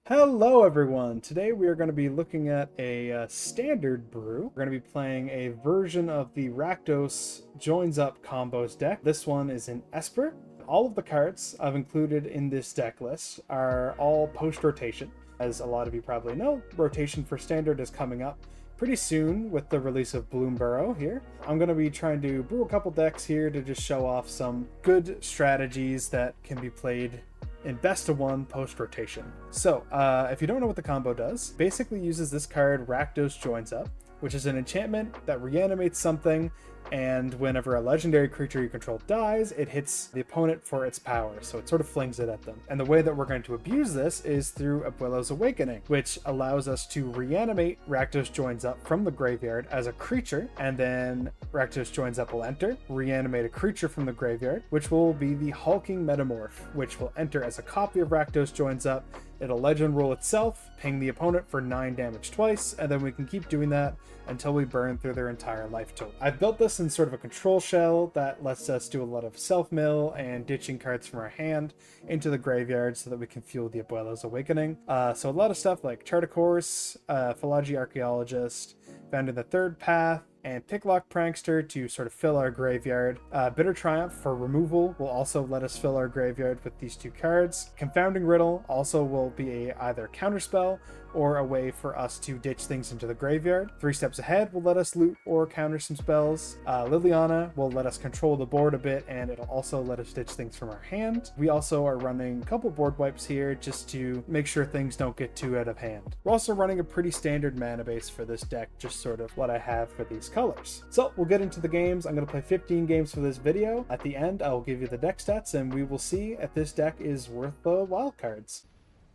Hello everyone! Today we are going to be looking at a standard brew. We're going to be playing a version of the Rakdos Joins Up combos deck. This one is in Esper. All of the cards I've included in this deck list are all post-rotation. As a lot of you probably know, rotation for standard is coming up pretty soon with the release of Bloomburrow here. I'm going to be trying to brew a couple decks here to just show off some good strategies that can be played in best of one post rotation. So if you don't know what the combo does, basically uses this card Rakdos Joins Up, which is an enchantment that reanimates something, and whenever a legendary creature you control dies, it hits the opponent for its power, so it sort of flings it at them. And the way that we're going to abuse this is through Abuelo's Awakening, which allows us to reanimate Rakdos Joins Up from the graveyard as a creature, and then Rakdos Joins Up will enter, reanimate a creature from the graveyard, which will be the Hulking Metamorph, which will enter as a copy of Rakdos Joins Up. It'll legend roll itself, ping the opponent for 9 damage twice, and then we can keep doing that until we burn through their entire life total. I've built this in sort of a control shell that lets us do a lot of self-mill and ditching cards from our hand into the graveyard so that we can fuel the Abuelo's Awakening. So a lot of stuff like Chart a Course, Philology Archaeologist, Found in the Third Path, and Picklock Prankster to sort of fill our graveyard. Bitter Triumph for removal will also let us fill our graveyard with these two cards. Confounding Riddle also will be either counterspell or a way for us to ditch things into the graveyard. 3 Steps Ahead will let us loot or counter some spells. Liliana will let us control the board a bit, and it'll also let us ditch things from our hand. We also are running a couple board wipes here just to make sure things don't get too out of hand. We're also running a pretty standard mana base for this deck, just sort of what I have for these colors. So we'll get into the games. I'm going to play 15 games for this video. At the end, I will give you the deck stats, and we will see if this deck is worth the wildcards.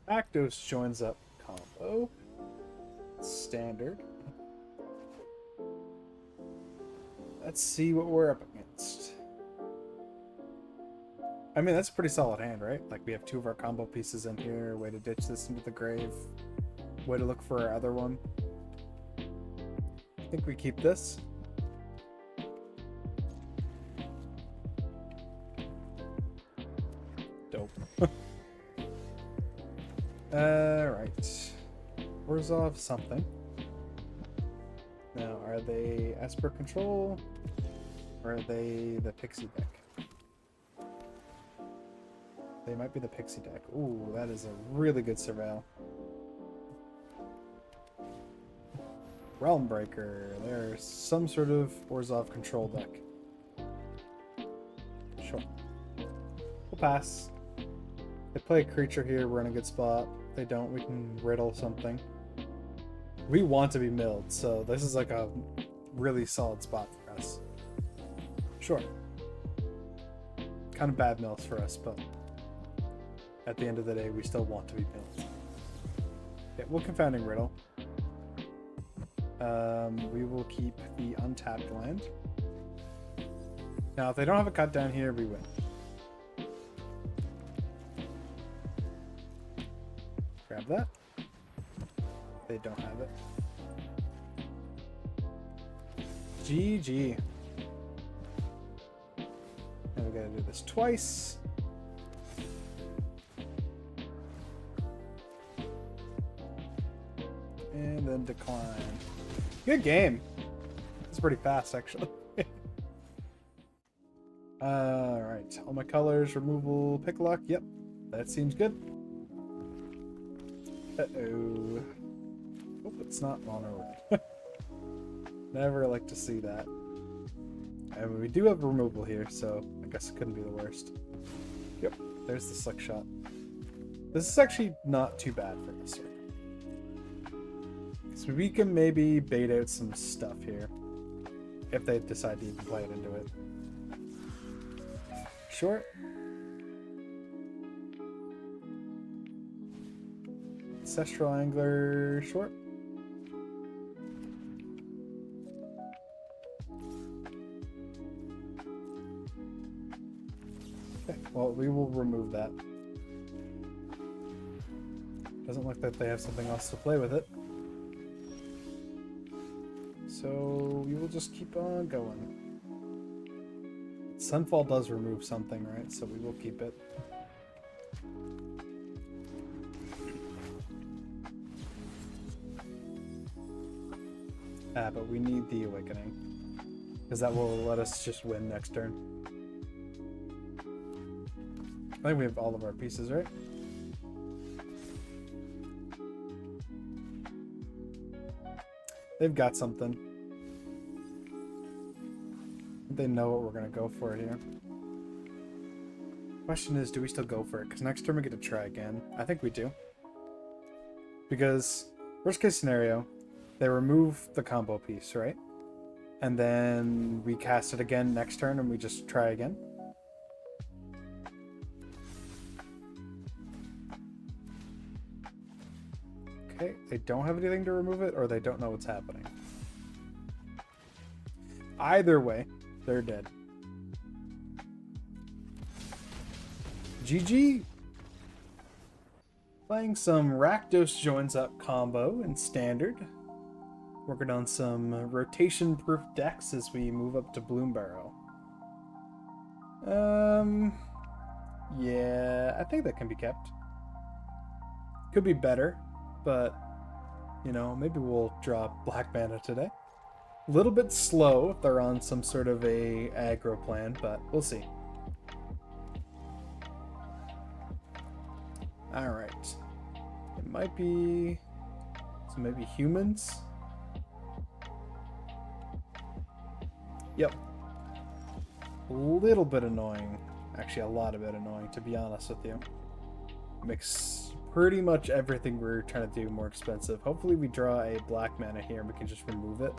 Rakdos Joins Up combo. Standard. Let's see what we're up against. I mean, that's a pretty solid hand, right? Like, we have 2 of our combo pieces in here. Way to ditch this into the grave. Way to look for our other one. I think we keep this. Dope. Alright. Resolve something. Now, are they Esper control? Or are they the Pixie deck? They might be the Pixie deck. Ooh, that is a really good surveil. Realm Breaker. There's some sort of Orzhov control deck. Sure. We'll pass. They play a creature here, we're in a good spot. If they don't, we can riddle something. We want to be milled, so this is like a really solid spot for us. Sure. Kind of bad mills for us, but at the end of the day, we still want to be milled. Okay, we'll Confounding Riddle. We will keep the untapped land. Now, if they don't have a cut down here, we win. Grab that. They don't have it. GG. Now we gotta do this twice. And then decline. Good game. It's pretty fast, actually. Alright. All my colors, removal, picklock. Yep. That seems good. Uh-oh. Hope it's not mono red. Never like to see that. And we do have removal here, so I guess it couldn't be the worst. Yep. There's the Slick Shot. This is actually not too bad for this one. So we can maybe bait out some stuff here if they decide to even play it into it. Short. Ancestral Angler, short. Okay, well, we will remove that. Doesn't look like they have something else to play with it. So we will just keep on going. Sunfall does remove something, right? So we will keep it. But we need the awakening, because that will let us just win next turn. I think we have all of our pieces, right? They've got something. They know what we're going to go for here. Question is, do we still go for it? Because next turn we get to try again. I think we do. Because, worst case scenario, they remove the combo piece, right? And then we cast it again next turn and we just try again. Okay, they don't have anything to remove it, or they don't know what's happening. Either way, they're dead. GG! Playing some Rakdos Joins Up combo in Standard. Working on some rotation-proof decks as we move up to Bloom Barrow. Yeah, I think that can be kept. Could be better, but, you know, maybe we'll draw black mana today. A little bit slow if they're on some sort of a aggro plan, but we'll see. Alright. It might be... so maybe humans? Yep. A little bit annoying. Actually, a lot of it annoying, to be honest with you. Makes pretty much everything we're trying to do more expensive. Hopefully we draw a black mana here and we can just remove it.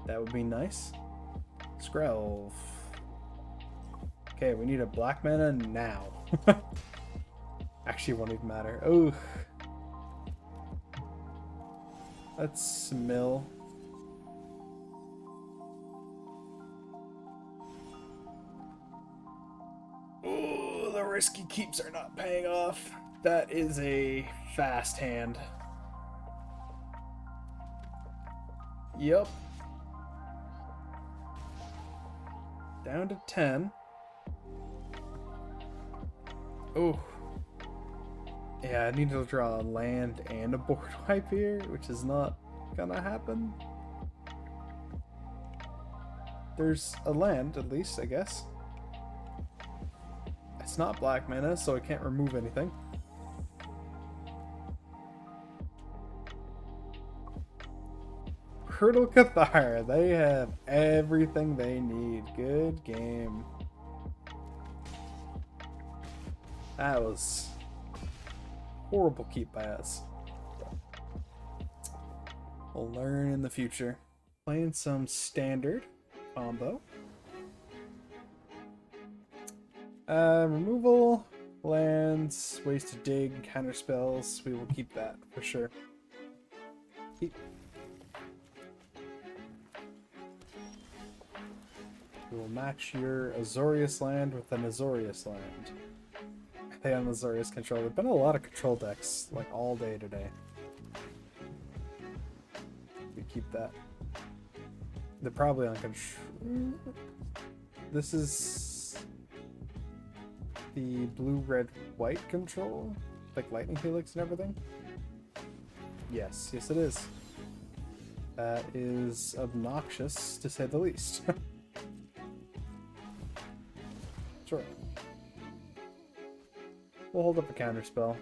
That would be nice. Skrelv. Okay, we need a black mana now. Actually, it won't even matter. Oh. Let's mill. Oh, the risky keeps are not paying off. That is a fast hand. Yep. Down to 10. Oh. Yeah, I need to draw a land and a board wipe here, which is not gonna happen. There's a land, at least, I guess. It's not black mana, so I can't remove anything. Hurdle Cathar, they have everything they need. Good game. That was horrible keep by us. We'll learn in the future. Playing some standard combo. Removal, lands, ways to dig, counter spells. We will keep that for sure. Keep. We will match your Azorius land with an Azorius land. They on Azorius control. There've been a lot of control decks like all day today. We keep that. They're probably on control. This is the blue, red, white control, like lightning helix and everything. Yes, yes it is. That is obnoxious to say the least. Sure. We'll hold up a counterspell.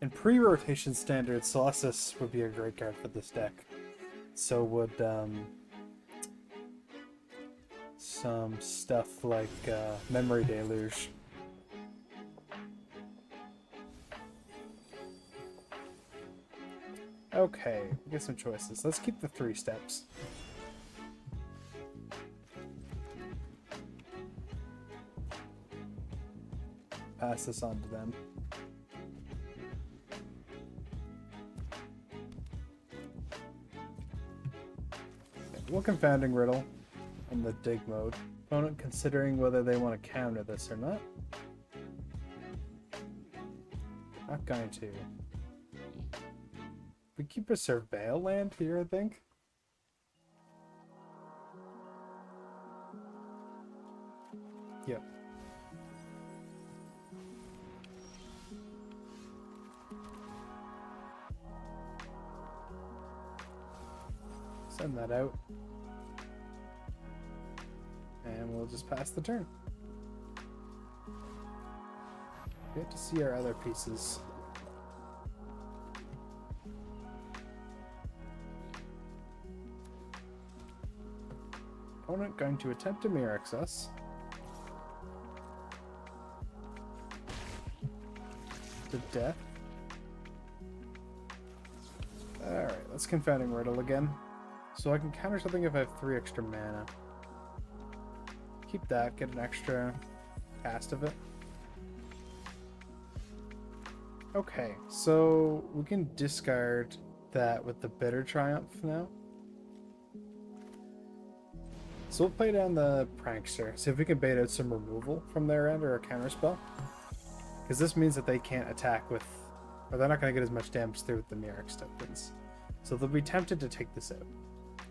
In pre-rotation standard, Celestis would be a great card for this deck. So would some stuff like Memory Deluge. Okay, we get some choices. Let's keep the 3 steps. Pass this on to them. One Confounding Riddle in the dig mode. Opponent considering whether they want to counter this or not. Not going to. We keep a Surveil land here, I think. Yep. Send that out. And we'll just pass the turn. We have to see our other pieces. Opponent going to attempt to Mirrorx us. To death. Alright, let's Confounding Riddle again. So I can counter something if I have 3 extra mana. Keep that, get an extra cast of it. Okay, so we can discard that with the Bitter Triumph now. So we'll play down the Prankster, see if we can bait out some removal from their end or a counterspell. Because this means that they can't attack with, or they're not going to get as much damage through with the Mirrorx tokens. So they'll be tempted to take this out.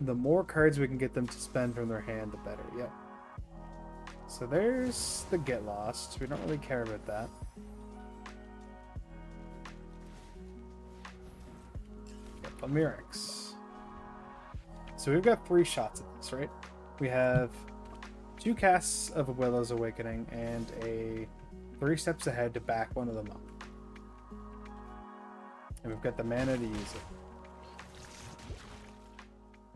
The more cards we can get them to spend from their hand, the better. Yep. So there's the Get Lost. We don't really care about that. Get the Mirrorx. So we've got 3 shots at this, right? We have 2 casts of a Willow's Awakening and a 3 steps ahead to back one of them up. And we've got the mana to use it.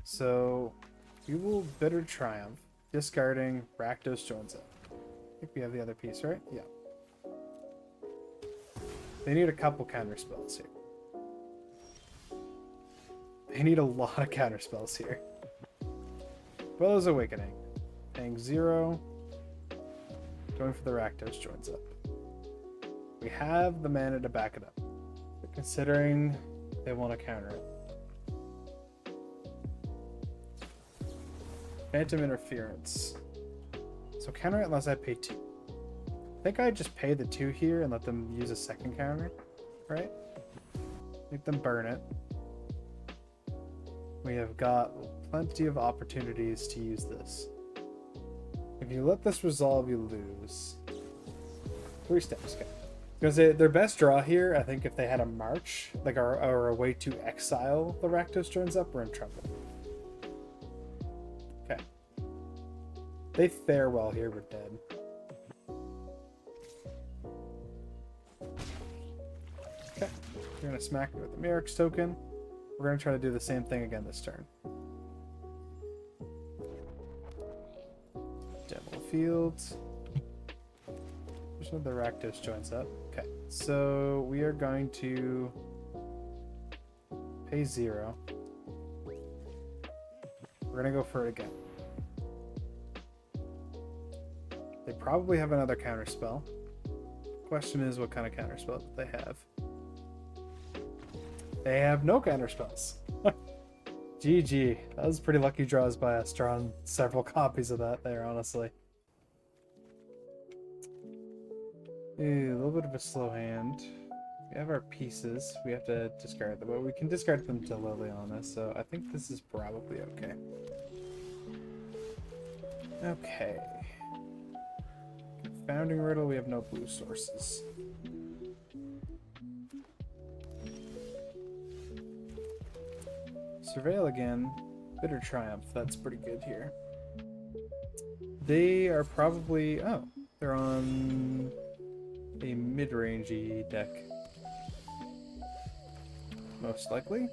So we will Bitter Triumph, discarding Rakdos Joins Up. I think we have the other piece, right? Yeah. They need a couple counter spells here. They need a lot of counter spells here. Willow's Awakening. Paying 0. Going for the Rakdos Joins Up. We have the mana to back it up. But considering they want to counter it. Phantom Interference. So counter it unless I pay 2. I think I just pay the 2 here and let them use a second counter, right? Make them burn it. We have got plenty of opportunities to use this. If you let this resolve, you lose. 3 steps, okay. Because their best draw here, I think if they had a march, like or a way to exile the Rakdos Joins Up, we're in trouble. Okay. They fare well here, we're dead. Okay. We're going to smack it with the Mirrorx token. We're going to try to do the same thing again this turn. Devil Fields. There's another Rakdos Joins Up. Okay, so we are going to pay 0. We're going to go for it again. They probably have another counterspell. Question is, what kind of counterspell do they have? They have no counterspells. GG. That was pretty lucky draws by us, drawing several copies of that there, honestly. Ooh, a little bit of a slow hand. We have our pieces. We have to discard them, but we can discard them to Liliana, so I think this is probably okay. Okay. Confounding Riddle, we have no blue sources. Surveil again. Bitter Triumph, that's pretty good here. They are probably... oh, they're on a mid-rangey deck. Most likely.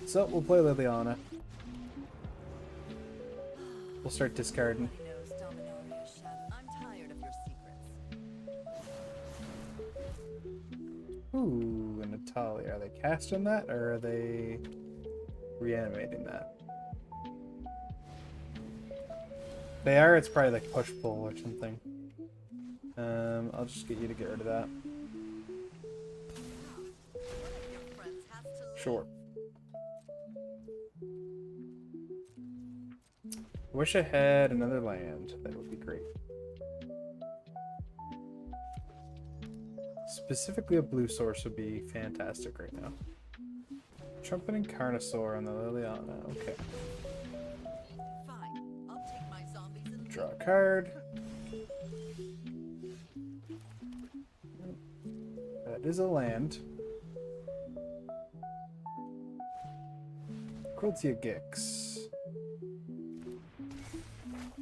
So, we'll play Liliana. We'll start discarding. Ooh, and Natalia. Are they casting that, or are they reanimating that? They are, it's probably like push-pull or something. I'll just get you to get rid of that. Sure. Wish I had another land. That would be great. Specifically a blue source would be fantastic right now. Trumpeting Carnosaur on the Liliana. Okay. Fine. I'll take my zombies and Draw a card. That is a land. Quiltia Gix.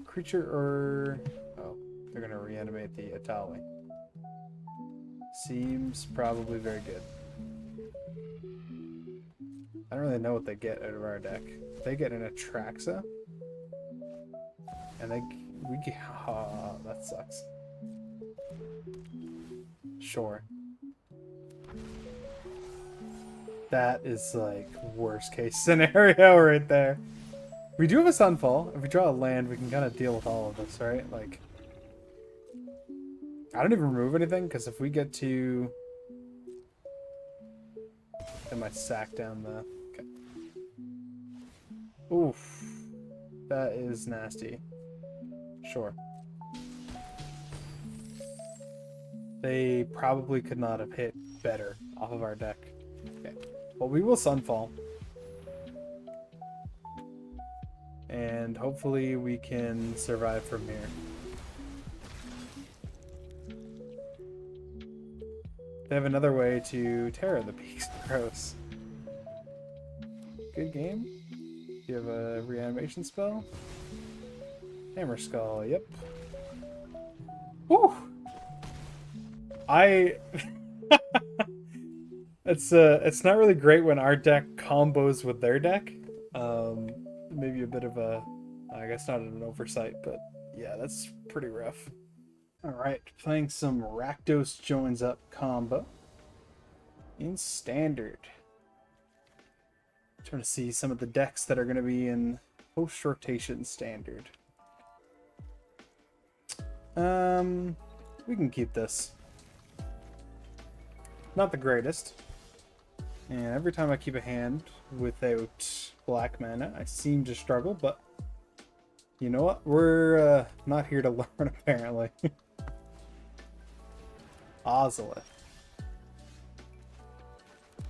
Creature or... Oh, they're gonna reanimate the Atali. Seems probably very good. I don't really know what they get out of our deck. They get an Atraxa. And we get... Oh, that sucks. Sure. That is like worst case scenario right there. We do have a Sunfall. If we draw a land, we can kind of deal with all of this, right? Like, I don't even remove anything because if we get to, I might sack down the. Okay. Oof, that is nasty. Sure. They probably could not have hit better off of our deck. Okay. Well, we will Sunfall. And hopefully we can survive from here. They have another way to Terra the Peaks. Gross. Good game. Do you have a reanimation spell? Hammer Skull, yep. Woo! It's not really great when our deck combos with their deck. Maybe a bit of a, I guess not an oversight, but yeah, that's pretty rough. Alright, playing some Rakdos Joins Up combo in Standard. Trying to see some of the decks that are going to be in post-rotation Standard. We can keep this. Not the greatest. And every time I keep a hand without black mana, I seem to struggle, but you know what? We're not here to learn, apparently. Ozolith.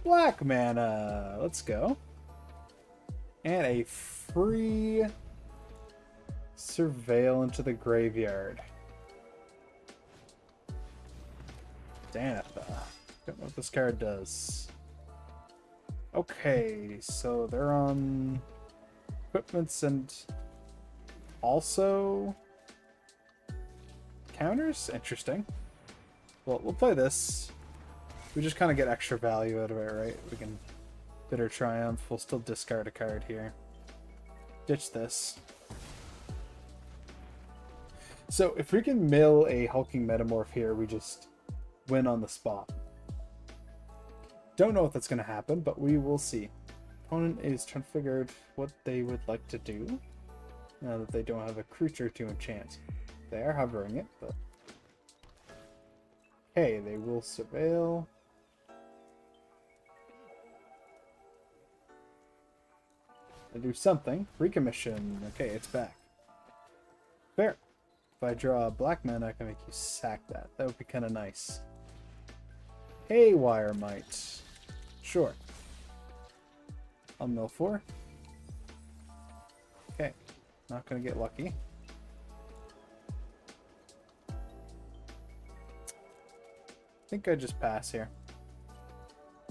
Black mana. Let's go. And a free Surveil into the graveyard. Danitha. Don't know what this card does. Okay, so they're on equipments and also counters? Interesting. Well, we'll play this. We just kind of get extra value out of it, right? We can Bitter Triumph. We'll still discard a card here. Ditch this. So if we can mill a Hulking Metamorph here, we just win on the spot. Don't know if that's going to happen, but we will see. Opponent is trying to figure out what they would like to do now that they don't have a creature to enchant. They are hovering it, but... Okay, they will Surveil. They do something. Recommission. Okay, it's back. Fair. If I draw a black mana, I can make you sack that. That would be kind of nice. Haywire Might. Sure. I'll mill 4. Okay. Not gonna get lucky. I think I just pass here.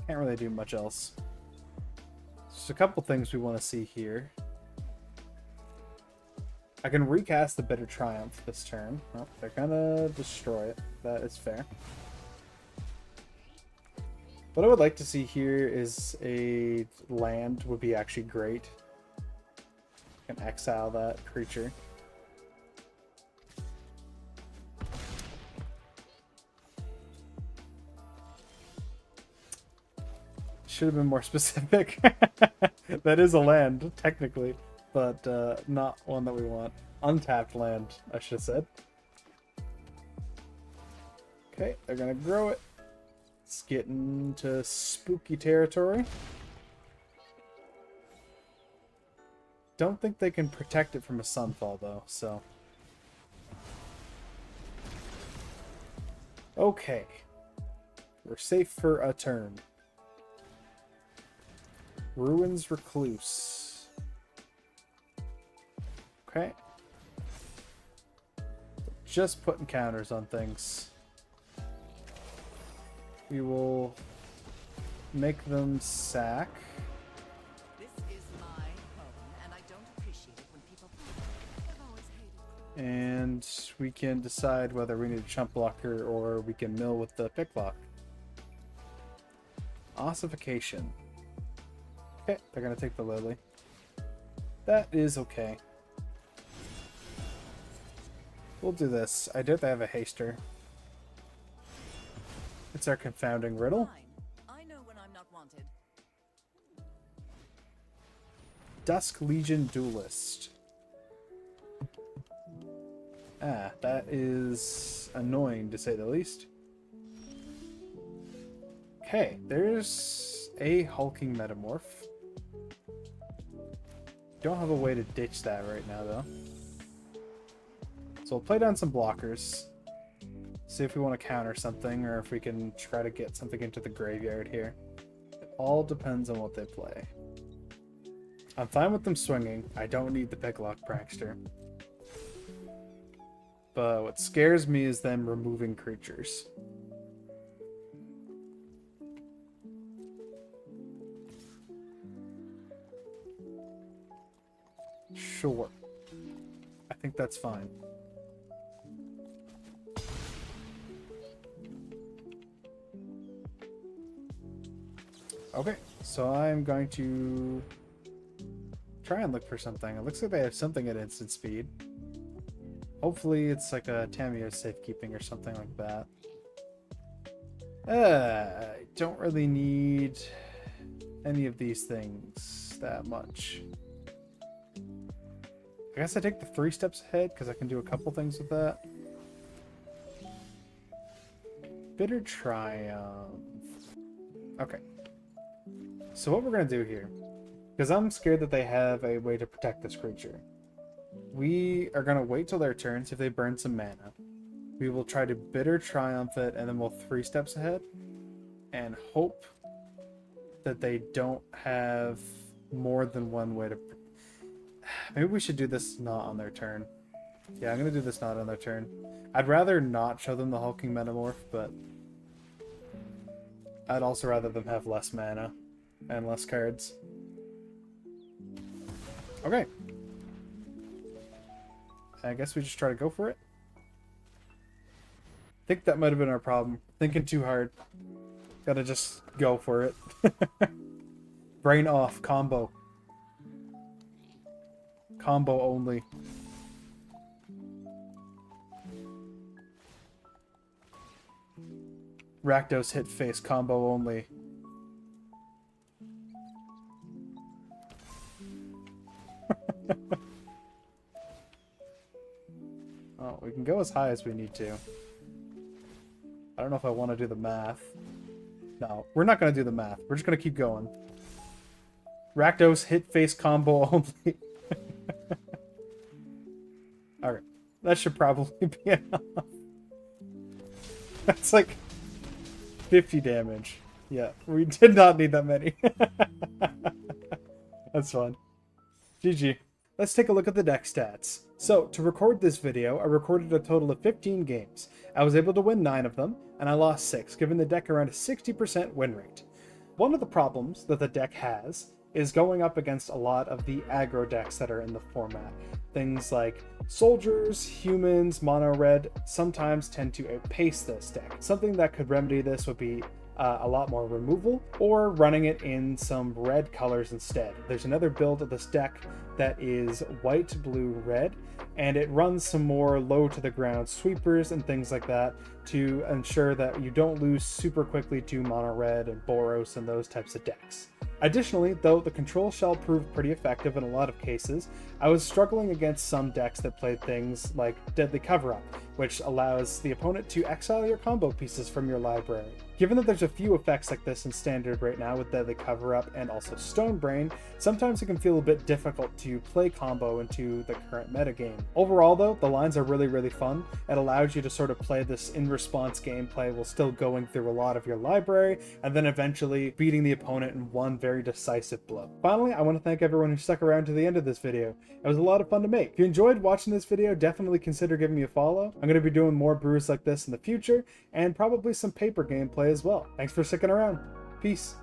Can't really do much else. There's a couple things we want to see here. I can recast the Bitter Triumph this turn. Oh, they're gonna destroy it. That is fair. What I would like to see here is a land would be actually great. I can exile that creature. Should have been more specific. That is a land, technically, but not one that we want. Untapped land, I should have said. Okay, they're gonna grow it. Let's get into spooky territory. Don't think they can protect it from a Sunfall, though, so... Okay. We're safe for a turn. Ruins Recluse. Okay. Just putting counters on things. We will make them sack. This is my And we can decide whether we need a chump blocker or we can mill with the picklock. Ossification. Okay, they're gonna take the lily. That is okay. We'll do this. I doubt they have a haster. It's our confounding riddle. Fine. I know when I'm not wanted. Dusk Legion Duelist. Ah, that is annoying to say the least. Okay, there's a hulking metamorph. Don't have a way to ditch that right now though. So we'll play down some blockers. See if we want to counter something or if we can try to get something into the graveyard here. It all depends on what they play. I'm fine with them swinging. I don't need the picklock prankster. But what scares me is them removing creatures. Sure. I think that's fine. Okay, so I'm going to try and look for something. It looks like they have something at instant speed. Hopefully it's like a Tamio safekeeping or something like that. I don't really need any of these things that much. I guess I take the 3 steps ahead because I can do a couple things with that. Bitter Triumph. Okay. So what we're going to do here, because I'm scared that they have a way to protect this creature. We are going to wait till their turn, see if they burn some mana. We will try to Bitter Triumph it, and then we'll 3 steps ahead. And hope that they don't have more than one way to... Maybe we should do this not on their turn. Yeah, I'm going to do this not on their turn. I'd rather not show them the hulking metamorph, but... I'd also rather them have less mana and less cards. Okay. I guess we just try to go for it. I think that might have been our problem. Thinking too hard. Gotta just go for it. Brain off, combo. Combo only. Rakdos hit face, combo only. Oh, we can go as high as we need to. I don't know if I want to do the math. No, we're not going to do the math. We're just going to keep going. Rakdos hit face combo only. Alright, that should probably be enough. That's like 50 damage. Yeah, we did not need that many. That's fun. GG. Let's take a look at the deck stats. So, to record this video, I recorded a total of 15 games. I was able to win 9 of them, and I lost 6, giving the deck around a 60% win rate. One of the problems that the deck has is going up against a lot of the aggro decks that are in the format. Things like soldiers, humans, mono red sometimes tend to outpace this deck. Something that could remedy this would be a lot more removal, or running it in some red colors instead. There's another build of this deck that is white, blue, red, and it runs some more low to the ground sweepers and things like that to ensure that you don't lose super quickly to mono red and Boros and those types of decks. Additionally, though the control shell proved pretty effective in a lot of cases, I was struggling against some decks that played things like Deadly Cover-Up, which allows the opponent to exile your combo pieces from your library. Given that there's a few effects like this in Standard right now with Deadly Cover-Up and also Stone Brain, sometimes it can feel a bit difficult to play combo into the current metagame. Overall though, the lines are really fun. It allows you to sort of play this in-response gameplay while still going through a lot of your library, and then eventually beating the opponent in one very decisive blow. Finally, I want to thank everyone who stuck around to the end of this video. It was a lot of fun to make. If you enjoyed watching this video, definitely consider giving me a follow. I'm going to be doing more brews like this in the future, and probably some paper gameplay as well. Thanks for sticking around. Peace.